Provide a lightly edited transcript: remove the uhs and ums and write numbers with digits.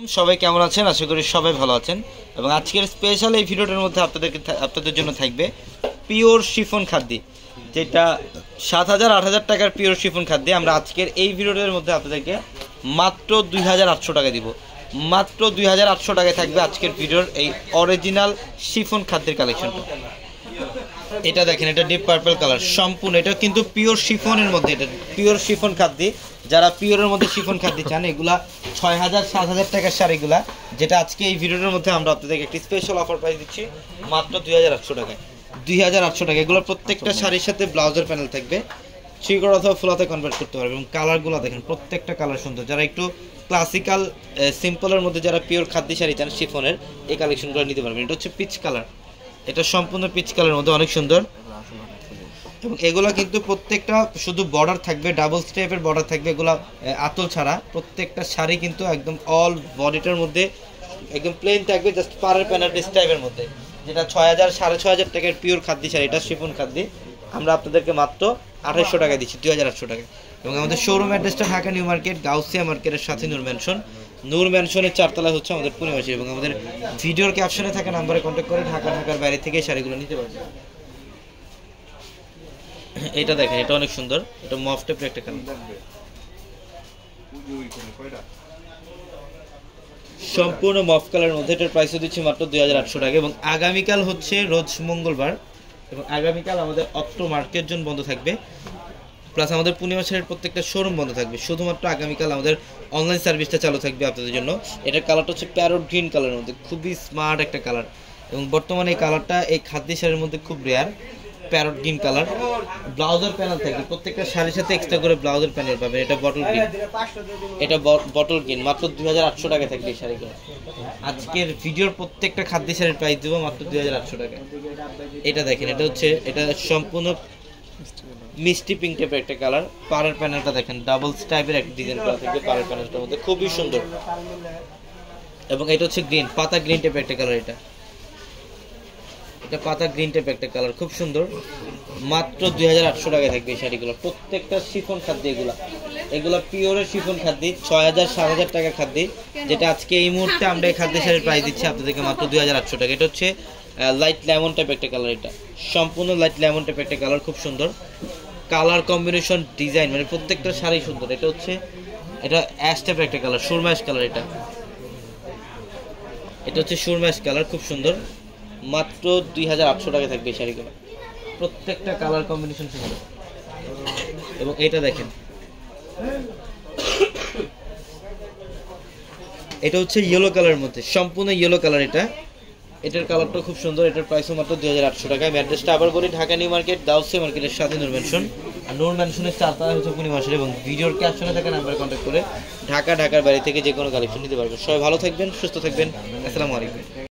সবাই কেমন আছেন? আশা করি সবাই ভালো আছেন। এবং আজকের স্পেশাল এই ভিডিওটার মধ্যে আপনাদের জন্য থাকবে পিওর শিফন খাদ্য, যেটা 7,000-8,000 টাকার পিওর শিফন খাদ্য। আমরা আজকের এই ভিডিওটার মধ্যে আপনাদেরকে মাত্র 2,800 টাকা দিব। মাত্র 2,800 টাকায় থাকবে আজকের ভিডিওর এই অরিজিনাল শিফন খাদ্যের কালেকশনটা। এটা দেখেন, এটা ডিপ পার্পল কালার, সম্পূর্ণ এটা কিন্তু পিওর শিফনের মধ্যে। এটা পিওর শিফন খাদ্য। যারা পিওরের মধ্যে শিফন খাদ্য চান, এগুলা 6,000-7,000 টাকার শাড়িগুলা, যেটা আজকে এই ভিডিওর মধ্যে আমরা আপনাদেরকে একটি স্পেশাল অফার প্রাইস দিচ্ছি মাত্র 2,800 টাকায়। 2,800 টাকা। এগুলো প্রত্যেকটা শাড়ির সাথে ব্লাউজের প্যানেল থাকবে, থ্রি-কোয়ার্টার অথবা ফুলাতে কনভার্ট করতে পারবে। এবং কালারগুলো দেখেন, প্রত্যেকটা কালার সুন্দর। যারা একটু ক্লাসিক্যাল সিম্পলের মধ্যে যারা পিওর খাদ্য শাড়ি চান শিফনের, এই কালেকশনগুলো নিতে পারবেন। এটা হচ্ছে পিচ কালার, এটা সম্পূর্ণ পিচ কালারের মধ্যে, অনেক সুন্দর। এবং এগুলো কিন্তু প্রত্যেকটা শুধু বর্ডার থাকবে, ডাবল স্টেপের বর্ডার থাকবে, এগুলো আঁচল ছাড়া। প্রত্যেকটা শাড়ি কিন্তু একদম অল বডিটার মধ্যে একদম প্লেন থাকবে, জাস্ট পাড়ের প্যানেল স্টাইপের মধ্যে। যেটা 6,000-6,500 টাকার পিওর খাদ্য শাড়ি, এটা শিফন খাদ্য। আমরা আপনাদেরকে মাত্র 2,800 টাকায় দিচ্ছি, 2,800 টাকায়। এবং আমাদের শোরুম অ্যাড্রেসটা ঢাকা নিউ মার্কেট, গাউসিয়া মার্কেটের সাথে নূর ম্যানশন। নূর ম্যানশনের 4 তলায় হচ্ছে আমাদের পূর্ণিমাসী। এবং আমাদের ভিডিওর ক্যাপশনে থাকা নাম্বারে কন্ট্যাক্ট করে ঢাকার বাইরে থেকে শাড়িগুলো নিতে পারবেন। এটা দেখেন, এটা অনেক সুন্দর, এটা মফ টাইপের একটা কালার, সম্পূর্ণ মফ কালারের মধ্যে। এটার প্রাইসও দিচ্ছি মাত্র 2,800 টাকা। এবং আগামীকাল হচ্ছে রোজ মঙ্গলবার, এবং আগামীকাল আমাদের অত্র মার্কেট জোন বন্ধ থাকবে, প্লাস আমাদের পূর্ণিমাসের প্রত্যেকটা শোরুম বন্ধ থাকবে। শুধুমাত্র আগামীকাল আমাদের অনলাইন সার্ভিসটা চালু থাকবে আপনাদের জন্য। এটার কালারটা হচ্ছে প্যারট গ্রিন কালারের মধ্যে, খুবই স্মার্ট একটা কালার। এবং বর্তমানে এই কালারটা এই খাদ্য শাড়ির মধ্যে খুব রেয়ার, প্যারট গ্রিন কালার। ব্লাউজের প্যানেল থাকবে, প্রত্যেকটা শাড়ির সাথে এক্সট্রা করে ব্লাউজের প্যানেল পাবেন। এটা বটল গ্রিন, এটা বটল গ্রিন। মাত্র 2,800 টাকায় থাকবে এই শাড়িগুলো। আজকের ভিডিওর প্রত্যেকটা খাদ্য শাড়ির প্রাইস দেবো মাত্র 2,800 টাকায়। এটা দেখেন, এটা হচ্ছে এটা সম্পূর্ণ মিষ্টি পিঙ্ক টাইপের একটা কালার। পাড়ের প্যানেলটা দেখেন, ডাবল স্টাইপের একটা ডিজাইন করা থাকবে পাড়ের প্যানেলটার মধ্যে, খুবই সুন্দর। এবং এটা হচ্ছে গ্রিন, পাতা গ্রিন টাইপের একটা কালার। এটা পাতা গ্রিন টাইপের একটা কালার, খুব সুন্দর। মাত্র 2,800 টাকায় থাকবে এই শাড়িগুলো। প্রত্যেকটা শিফন খাদ্য, এগুলো পিওরের শিফন খাদ্য, 6,000-7,000 টাকার খাদ্য, যেটা আজকে এই মুহূর্তে আমরা এই খাদ্য শাড়ির প্রাইস দিচ্ছি আপনাদেরকে মাত্র 2,800 টাকা। এটা হচ্ছে লাইট লেমন টাইপের একটা কালার, এটা সম্পূর্ণ লাইট লেমন টাইপের একটা কালার, খুব সুন্দর কালার কম্বিনেশন, ডিজাইন, মানে প্রত্যেকটা শাড়ি সুন্দর। এটা হচ্ছে এটা অ্যাশ টাইপের একটা কালার, সুরমা অ্যাশ কালার। এটা হচ্ছে সুরমা অ্যাশ কালার, খুব সুন্দর। মাত্র 2,800 টাকায় থাকবে এই শাড়িগুলো, প্রত্যেকটা কালার কম্বিনেশন সুন্দর। এবং এটা দেখেন, এটা হচ্ছে ইয়েলো কালারের মধ্যে, সম্পূর্ণ ইয়েলো কালার। এটার কালারটা খুব সুন্দর। এটার প্রাইসও মাত্র 2,800 টাকায়। অ্যাড্রেসটা আবার বলি, ঢাকা নিউ মার্কেট, গাউসিয়া মার্কেটের সাথে নূর ম্যানশন। আর নূর ম্যানশনের 4 তলায় হচ্ছে পূর্ণিমাসের। এবং ভিডিওর ক্যাপশনে থাকা নাম্বারে কন্ট্যাক্ট করে ঢাকার বাইরে থেকে যে কোনো কালেকশন নিতে পারবেন। সবাই ভালো থাকবেন, সুস্থ থাকবেন। আসসালামু আলাইকুম।